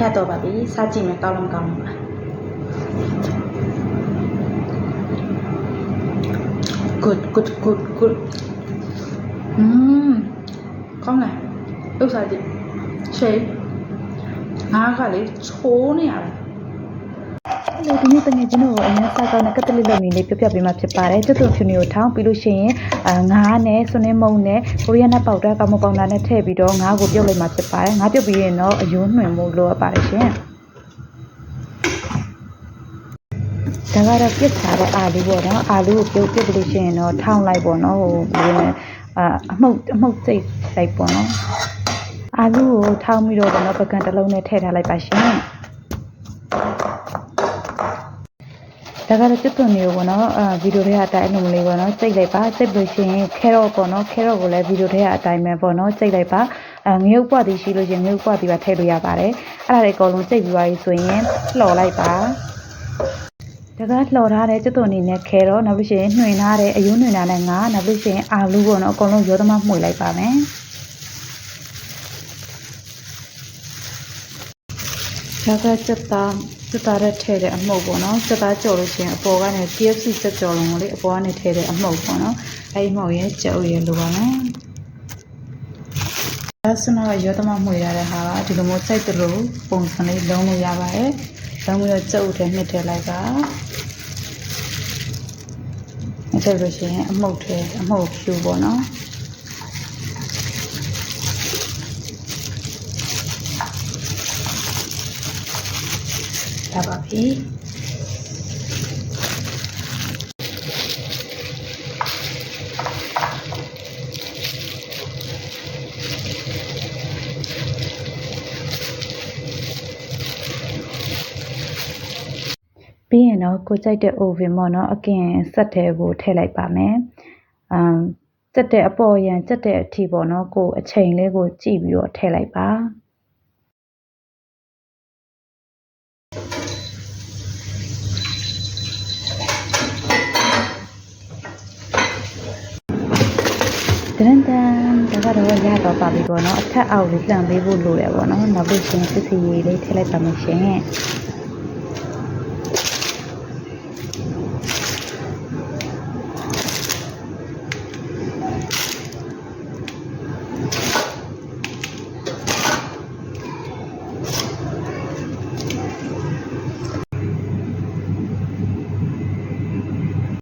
တ်တော့ပါပြီစားကြည့်မယ်ကောင်းလားမကောင်းဘူးလား good ကောင်းလားဥစားကြည့်ရှေ့ငါကလေချိုးနေရတယ်ဒီနေ့တကယ်ကျွန်တော်အရင်စားကောင်းတဲ့ကတလီလုံလေးပြပြပေးမှဖြစ်ပါတယ်ကျွတ်ဖြူနေကိုထောင်းပြီးလို့ရှိရင်ငါးနဲ့စွန်းနေမုံနဲ့ကိုရီးယားနဲ့ပေါက်တာကောင်းမပေါင်တာနဲ့ထည့်ပြီးတော့ငါးကိုပြုတ်လိုက်မှဖြစ်ပါတယ်ငါးပြုတ်ပြီးရင်တော့အယိုးနှွင်မှုလိုအပ်ပါတယ်ရှင်ဒါကတော့ပြစ်ထားတဲ့အာလူပေါ့နော်အာလူကိုပြုတ်ပြီးလို့ရှိရင်တော့ထောင်းလိုက်ပေါ့နော်ဟိုဘယ်လိုလဲအမှုတ်စိတ်လိုက်ပေါ့နော်အာလူကိုထောင်းပြီးတော့ပေါ့နော်ပကံတစ်လုံးနဲ့ထည့်ထားလိုက်ပါရှင်ဒါကတော့ကျွတ်သွန်နေပေါ့နော်ဗီဒီယိုထဲကအတိုင်းအလုံးလေးပေါ့နော်စိတ်လိုက်ပါစိတ်လို့ရှိရင်ခဲရော့ပေါ့နော်ခဲရော့ကိုလည်းဗီဒီယိုထဲကအတိုင်းပဲပေါ့နော်စိတ်လိုက်ပါငရုတ်ပွားသည်ရှိလို့ရှိရင်ငရုတ်ပွားသည်ပါထည့်လို့ရပါတယ်အဲ့ဒါတွေအကုန်လုံးစိတ်ပြီးသွားပြီဆိုရင်လှော်လိုက်ပါဒါကလှော်ထားတဲ့ကျွတ်သွန်နေနဲ့ခဲရော့နောက်လို့ရှိရင်နှွင်ထားတဲ့အယိုးနှွင်ထားတဲ့ငါနောက်လို့ရှိရင်အာလူပေါ့နော်အကုန်လုံးရောသမားမှုလိုက်ပါမယ်ဒါကကျွတ်သားတဲ့ထဲတဲ့အမှုတ်ပေါ့နော်ကျွတ်သားကြော်လို့ရှိရင်အပေါ်ကနေ KFC ဆက်ကြော်လုံးကိုလေအပေါ်ကနေထဲတဲ့အမှုတ်ပေါ့နော်အဲဒီအမှုတ်ရဲ့ကြော်ရလိုပါမယ်ဒါစနာရောသမမှုရတဲ့ဟာကဒီလိုမျိုးစိုက်တလို့ပုံစံလေးလုံးလို့ရပါတယ်လုံးပြီးတော့ကြော်ထဲနှစ်ထည့်လိုက်ပါအဲ့ဒါလို့ရှိရင်အမှုတ်ဖြူပေါ့နော်ဒါပါပြီပြီးရင်တော့ကိုကြိုက်တဲ့ oven ပေါ့နော်အကင်ဆက်ထဲကိုထည့်လိုက်ပါမယ်စက်တဲ့အပေါ်ရန်စက်တဲ့အထိပေါ့နော်ကိုအချိန်လေးကိုကြည့်ပြီးတော့ထည့်လိုက်ပါတန်ဒါကတော့ရတော့ပါပြီပေါ့နော်အထက်အောက်လေးလှန်ပေးဖို့လိုတယ်ပေါ့နော်နောက်ပြီးရှင်စစ်စီရေးလေးထည့်လိုက်ပါမယ်ရှင်